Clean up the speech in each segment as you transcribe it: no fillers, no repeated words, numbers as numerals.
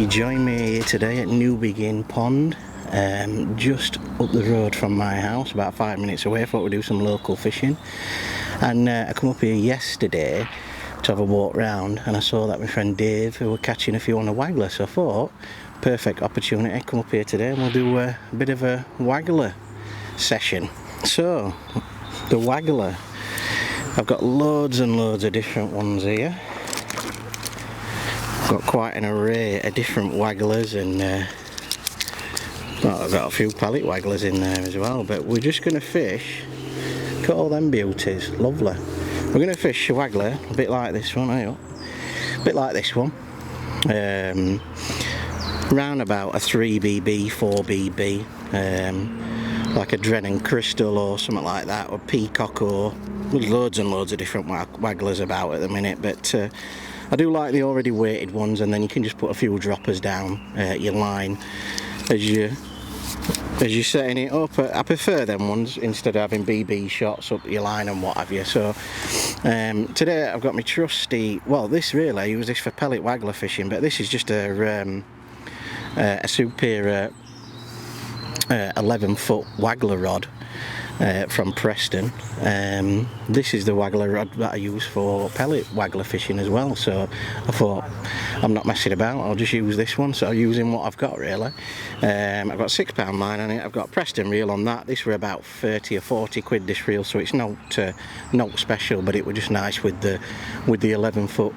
You join me here today at Newbiggin Pond, just up the road from my house, about 5 minutes away. I thought we'd do some local fishing, and I come up here yesterday to have a walk round, and I saw that my friend Dave who were catching a few on a waggler, so I thought perfect opportunity, come up here today and we'll do a bit of a waggler session. So the waggler, I've got loads and loads of different ones here. Got quite an array of different wagglers, and well, I've got a few pallet wagglers in there as well, but we're just going to fish. Look at all them beauties, lovely. We're going to fish a waggler a bit like this one, a bit like this one, round about a 3BB, 4BB, like a Drennan Crystal or something like that, or Peacock, or there's loads and loads of different wagglers about at the minute, but I do like the already weighted ones, and then you can just put a few droppers down your line as you're setting it up. I prefer them ones instead of having BB shots up your line and what have you. So today I've got my trusty, well, this really, I use this for pellet waggler fishing, but this is just a superior 11-foot waggler rod from Preston. This is the waggler rod that I use for pellet waggler fishing as well, so I thought I'm not messing about, I'll just use this one, so I'm using what I've got really. I've got £6 line on it, I've got a Preston reel on that. This were about 30 or 40 quid this reel, so it's not special, but it was just nice with the 11 foot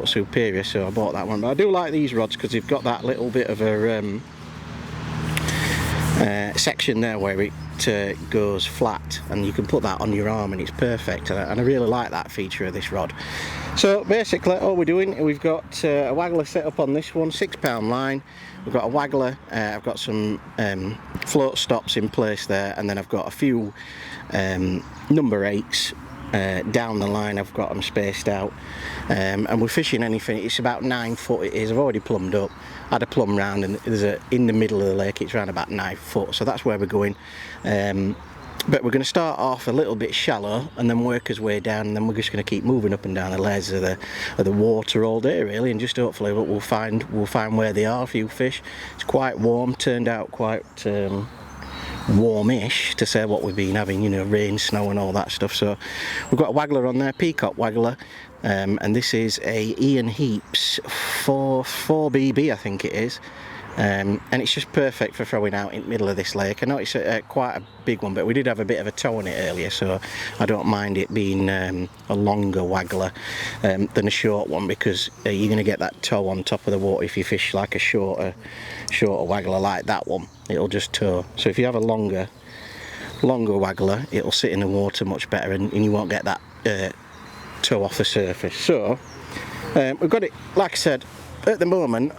superior, so I bought that one. But I do like these rods because they've got that little bit of a section there where it goes flat, and you can put that on your arm and it's perfect, and I really like that feature of this rod. So basically all we're doing, we've got a waggler set up on this one, £6 line. We've got a waggler, I've got some float stops in place there, and then I've got a few number 8s down the line. I've got them spaced out, and we're fishing anything. It's about 9 foot it is. I've already plumbed up, had a plumb round, and there's in the middle of the lake, it's around about 9 foot, so that's where we're going. But we're going to start off a little bit shallow and then work our way down, and then we're just going to keep moving up and down the layers of the water all day really, and just hopefully we'll find where they are, a few fish. It's quite warm, turned out quite warmish to say what we've been having, you know, rain, snow and all that stuff. So we've got a waggler on there, Peacock waggler, and this is a Ian Heaps 4BB I think it is, and it's just perfect for throwing out in the middle of this lake. I know it's quite a big one, but we did have a bit of a tow on it earlier, so I don't mind it being a longer waggler than a short one, because you're going to get that tow on top of the water if you fish like a shorter waggler like that one. It'll just tow. So if you have a longer waggler, it'll sit in the water much better, and you won't get that tow off the surface. So we've got it, like I said, at the moment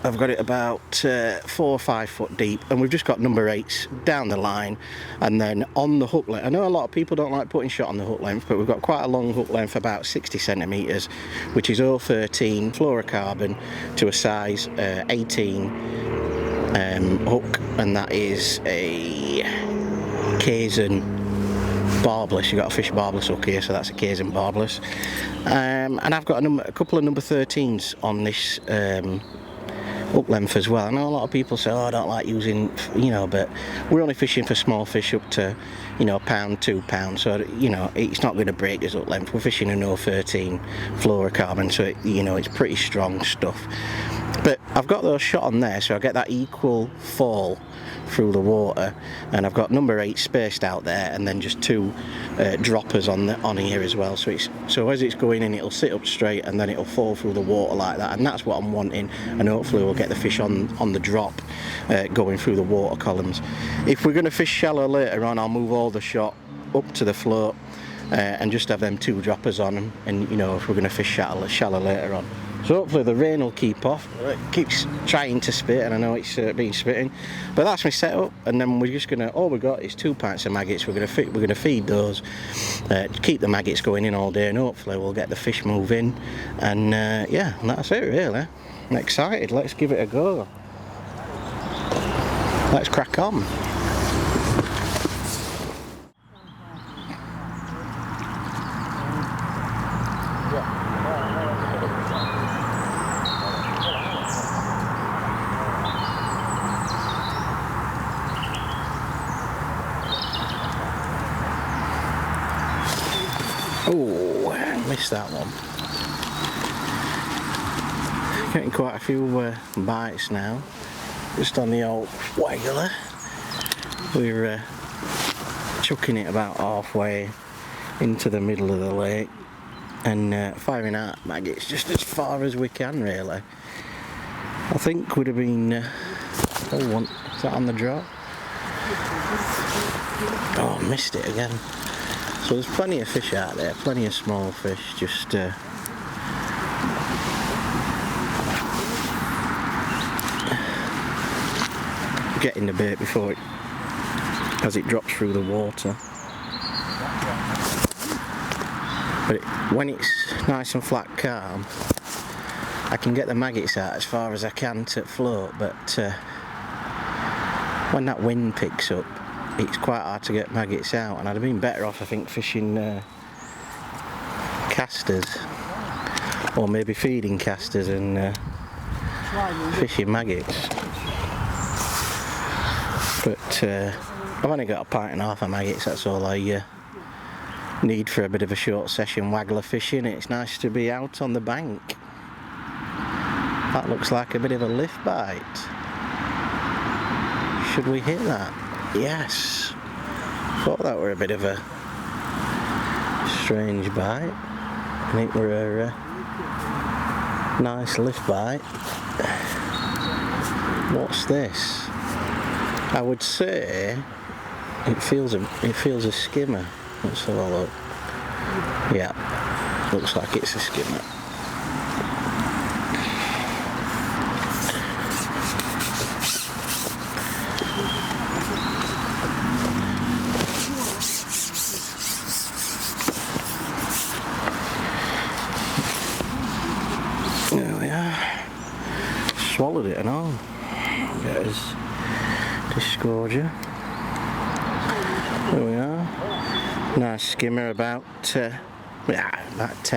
I've got it about 4 or 5 foot deep, and we've just got number 8s down the line, and then on the hook length. I know a lot of people don't like putting shot on the hook length, but we've got quite a long hook length, about 60 centimetres, which is 013 fluorocarbon to a size 18 hook, and that is a Kaizen barbless. You've got a fish barbless hook here, so that's a Kaizen barbless, and I've got a couple of number 13s on this hook length as well. I know a lot of people say, oh, I don't like using, you know, but we're only fishing for small fish up to, you know, £1, £2, so, you know, it's not going to break this hook length. We're fishing a 013 fluorocarbon, so you know, it's pretty strong stuff. But I've got those shot on there, so I get that equal fall through the water, and I've got number 8 spaced out there, and then just 2 droppers on here as well. So as it's going in, it'll sit up straight, and then it'll fall through the water like that, and that's what I'm wanting. And hopefully we'll get the fish on the drop, going through the water columns. If we're going to fish shallow later on, I'll move all the shot up to the float, and just have them 2 droppers on them. And you know, if we're going to fish shallow later on. So hopefully the rain will keep off. It keeps trying to spit, and I know it's been spitting, but that's my setup. And then we're just gonna, all we've got is 2 pints of maggots. We're gonna feed those, keep the maggots going in all day, and hopefully we'll get the fish moving. And yeah, that's it really. I'm excited. Let's give it a go. Let's crack on. missed that one. Getting quite a few bites now, just on the old Waggler. We're chucking it about halfway into the middle of the lake and firing out maggots just as far as we can, really. I think would have been oh, is that on the drop? Oh, I missed it again. So there's plenty of fish out there, plenty of small fish, just getting the bait before it, as it drops through the water. But when it's nice and flat calm, I can get the maggots out as far as I can to float, but when that wind picks up, it's quite hard to get maggots out, and I'd have been better off, I think, fishing casters, or maybe feeding casters and fishing maggots. But I've only got a pint and a half of maggots, that's all I need for a bit of a short session waggler fishing. It's nice to be out on the bank. That looks like a bit of a lift bite. Should we hit that? Yes. Thought that were a bit of a strange bite. I think we're a nice lift bite. What's this? I would say it feels a skimmer. Let's have a look. Yeah, looks like it's a skimmer. There we are. Swallowed it and all. Get his disgorger. There we are. Nice skimmer, about 10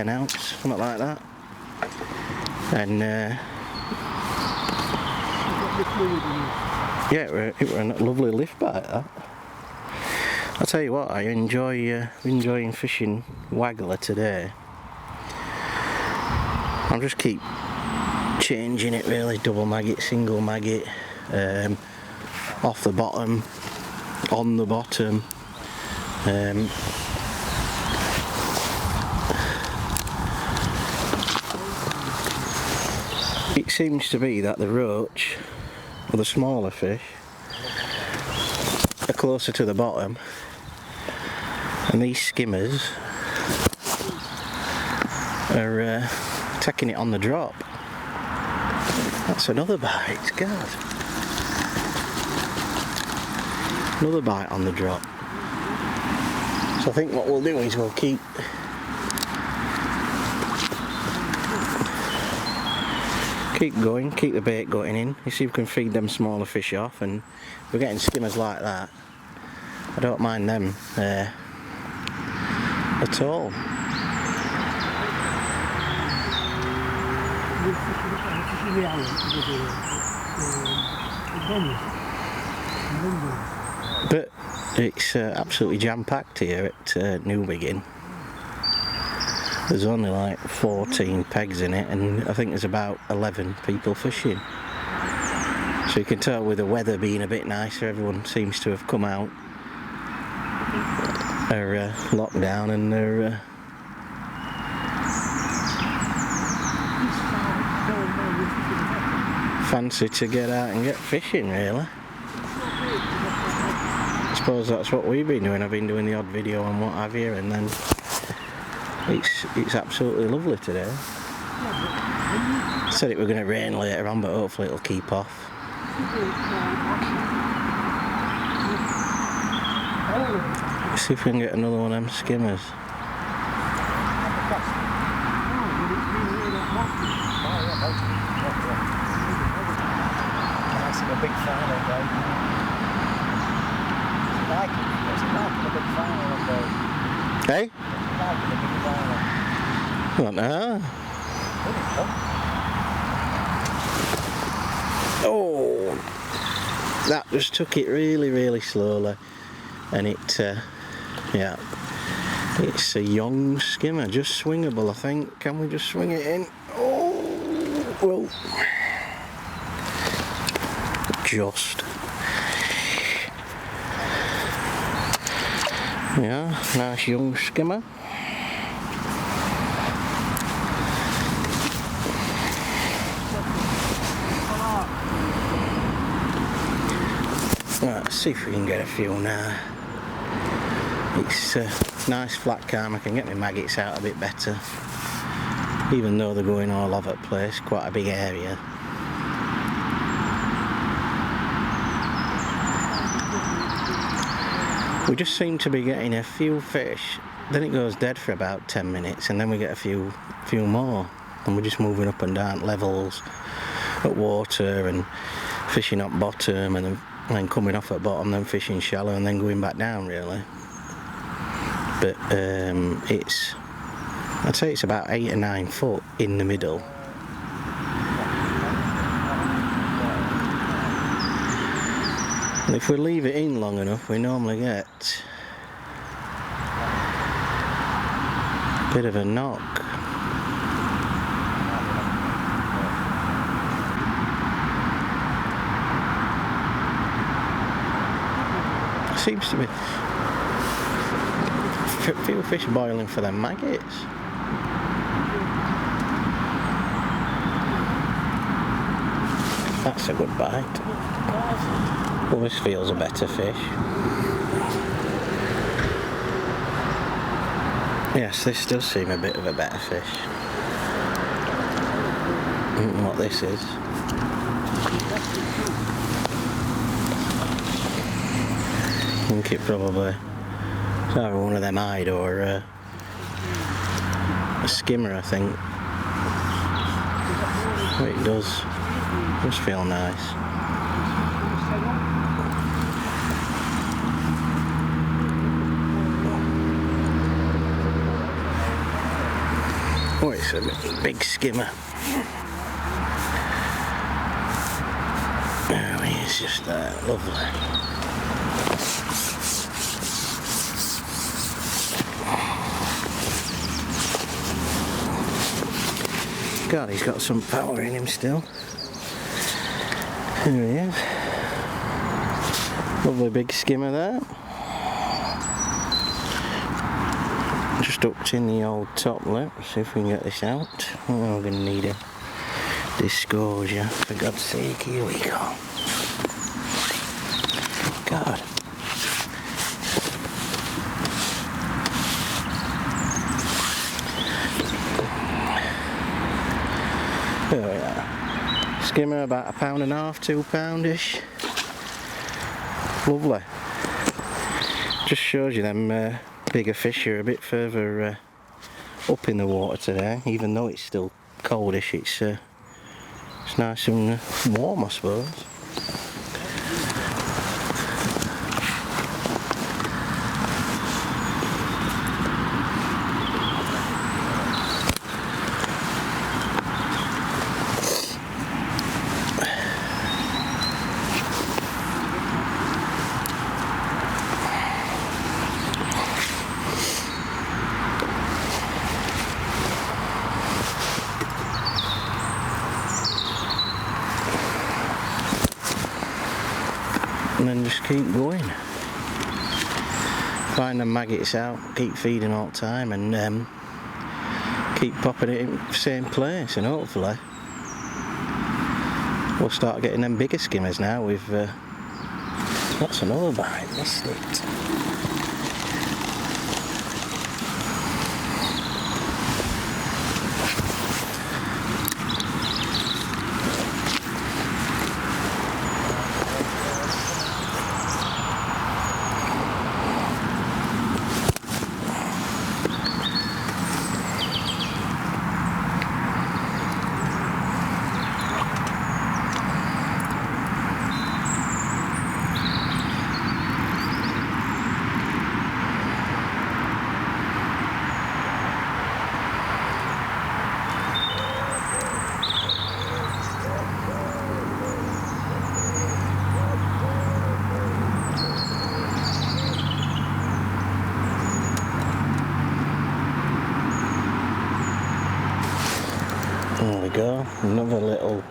ounce, something like that. And yeah, it were a lovely lift bite, that. I'll tell you what, I enjoying fishing Waggler today. I'll just keep changing it, really. Double maggot, single maggot, off the bottom, on the bottom. It seems to be that the roach, or the smaller fish, are closer to the bottom, and these skimmers are taking it on the drop. That's another bite, God. Another bite on the drop. So I think what we'll do is we'll keep going, keep the bait going in. You see if we can feed them smaller fish off, and we're getting skimmers like that. I don't mind them at all. But it's absolutely jam-packed here at Newbiggin. There's only like 14 pegs in it, and I think there's about 11 people fishing. So you can tell with the weather being a bit nicer, everyone seems to have come out. They're locked down and they're fancy to get out and get fishing, really. I suppose that's what we've been doing. I've been doing the odd video and what have you, and then it's absolutely lovely today. Said it were going to rain later on, but hopefully it'll keep off. Let's see if we can get another one of them skimmers. A big final day. Like a big final day. Hey? Like a big final. What now? Oh, that just took it really, really slowly, and it It's a young skimmer, just swingable I think. Can we just swing it in? Oh, well, just. Yeah, nice young skimmer. Right, let's see if we can get a few now. It's a nice flat calm, I can get my maggots out a bit better. Even though they're going all over the place, quite a big area. We just seem to be getting a few fish, then it goes dead for about 10 minutes and then we get a few more. And we're just moving up and down levels at water and fishing up bottom and then coming off at bottom, then fishing shallow and then going back down really. But I'd say it's about 8 or 9 foot in the middle. And if we leave it in long enough, we normally get a bit of a knock. Seems to be a few fish boiling for them maggots. That's a good bite. Well, this feels a better fish. Yes, this does seem a bit of a better fish. I don't know what this is. I think it probably is either one of them eyed or a skimmer, I think. But it does feel nice. Oh, it's a big skimmer. Oh, he's just lovely. God, he's got some power in him still. There he is. Lovely big skimmer there. Just hooked in the old top lip. See if we can get this out. Oh, we're going to need a disgorger. For God's sake, here we go. God. There we are. Skimmer about £1.5, £2-ish. Lovely. Just shows you them bigger fish are a bit further up in the water today, even though it's still coldish. It's nice and warm, I suppose. And then just keep going. Find the maggots out, keep feeding all the time, and keep popping it in the same place, and hopefully we'll start getting them bigger skimmers now. With that's another bite, missed it. Another little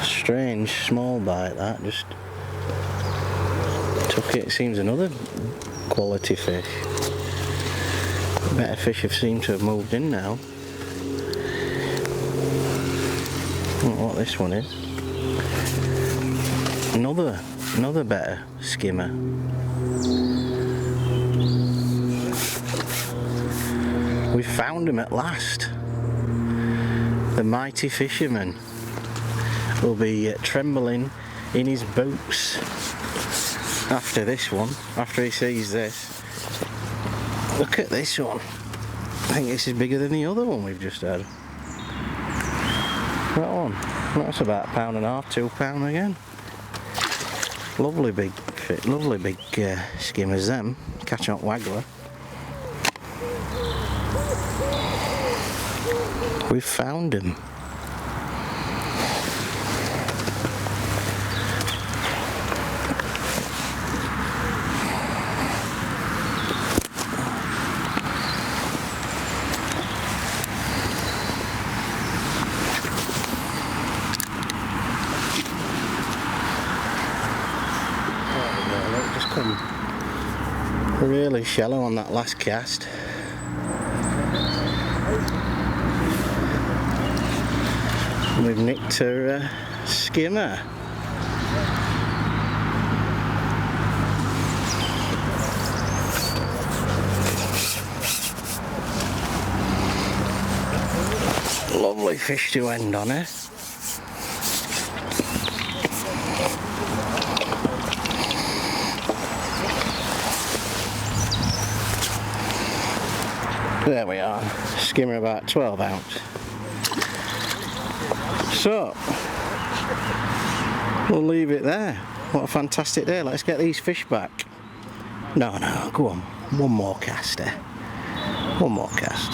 strange small bite that, just took it. Seems another quality fish. Better fish have seemed to have moved in now. I don't know what this one is. Another better skimmer. We found him at last. The mighty fisherman will be trembling in his boots after this one, after he sees this. Look at this one. I think this is bigger than the other one we've just had. That one, that's about £1.5, £2 again. Lovely big fit, lovely big skimmers them. Catch on Waggler. We've found him. Just come really shallow on that last cast. We've nicked her skimmer. Lovely fish to end on, eh? There we are, skimmer about 12 ounce. So, we'll leave it there. What a fantastic day. Let's get these fish back. No, go on. One more cast there. One more cast.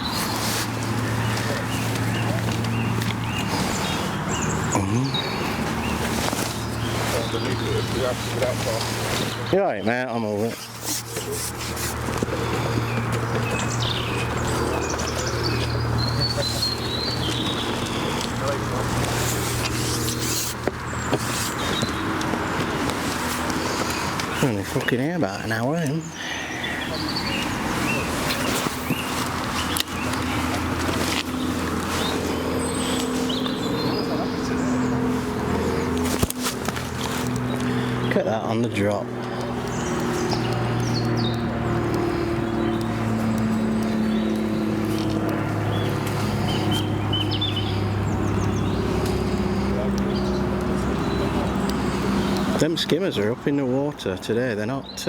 You alright, mate? I'm over it. Only fucking here about an hour in. Look at that on the drop. Them skimmers are up in the water today, they're not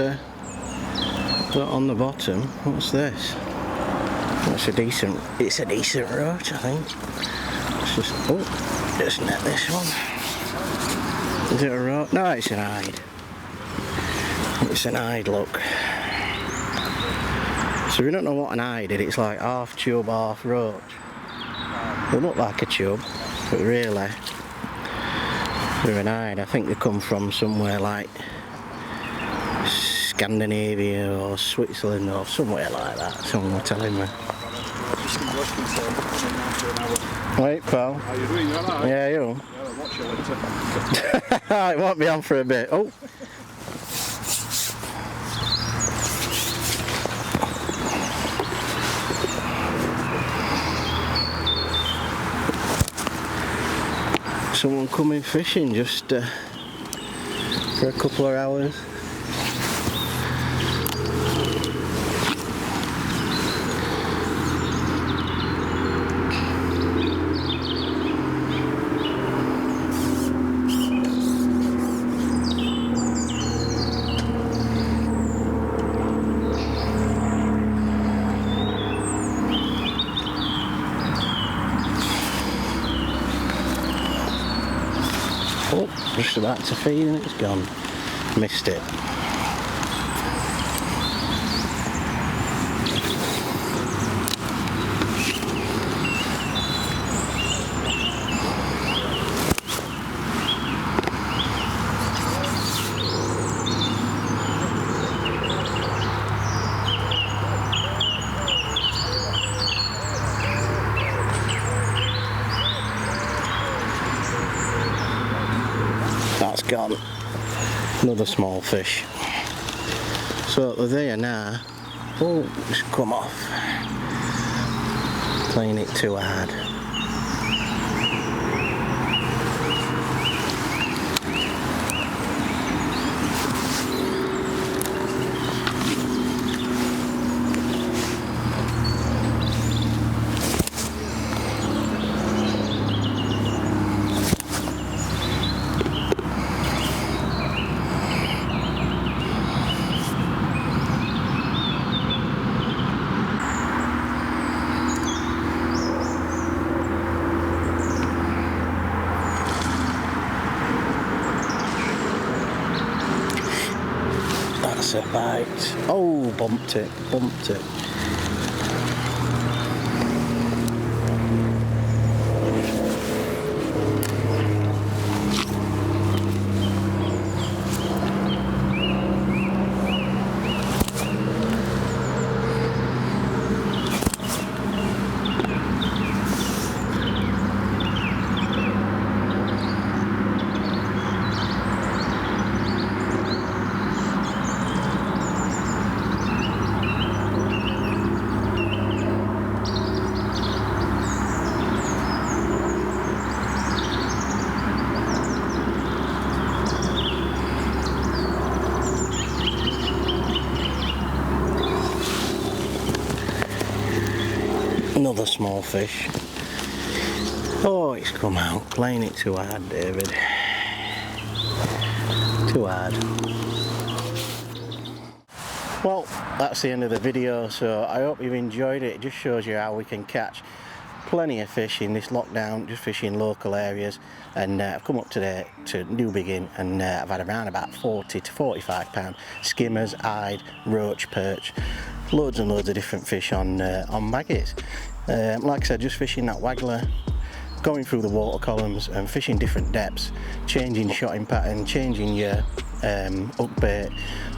on the bottom. What's this? It's a decent roach, I think. Let's just net this one. Is it a roach? No, it's an hide. It's an hide, look. So we don't know what an hide is, it's like half tube, half roach. They look like a tube, but really they're an hide. I think they come from somewhere like Scandinavia or Switzerland or somewhere like that. Someone was telling me. Wait, pal. How you doing? You alright? Yeah, you? Yeah, I'll watch you later. It won't be on for a bit. Oh. Someone coming fishing just for a couple of hours. Oh, just about to feed and it's gone. Missed it. That's gone. Another small fish. So they're there now. Oh, it's come off. Playing it too hard. That's a bite. Oh, bumped it, bumped it. Another small fish. Oh, it's come out. Playing it too hard, David. Too hard. Well, that's the end of the video, so I hope you've enjoyed it. It just shows you how we can catch plenty of fish in this lockdown, just fishing local areas. And I've come up today to Newbiggin, and I've had around about 40 to 45 pound skimmers, eyed, roach, perch, loads and loads of different fish on maggots. Like I said, just fishing that waggler, going through the water columns and fishing different depths, changing shotting pattern, changing your hook bait,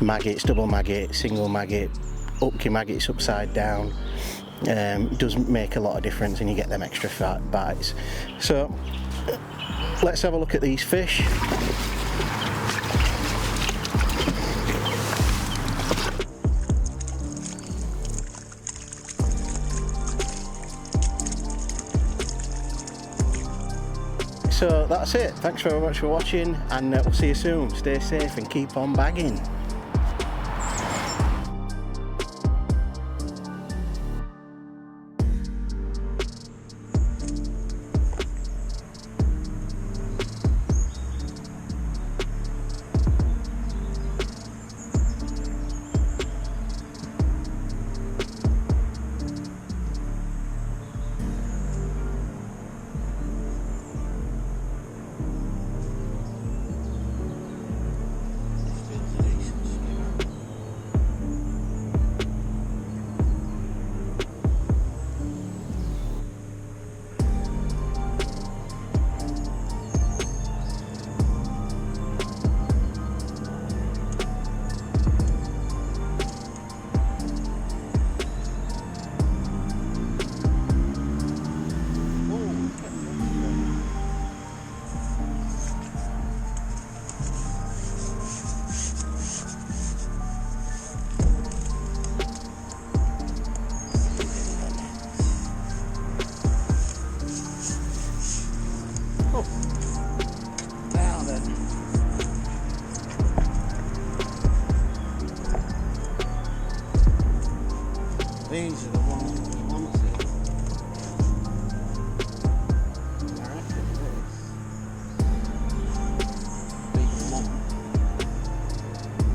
maggots, double maggot, single maggot, hook your maggots upside down. Does make a lot of difference, and you get them extra fat bites. So let's have a look at these fish. So that's it. Thanks very much for watching, and we'll see you soon. Stay safe and keep on bagging. These are the ones that we wanted. I reckon this big lump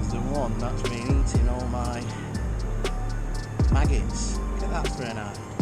is the one that's been eating all my maggots. Look at that for an eye.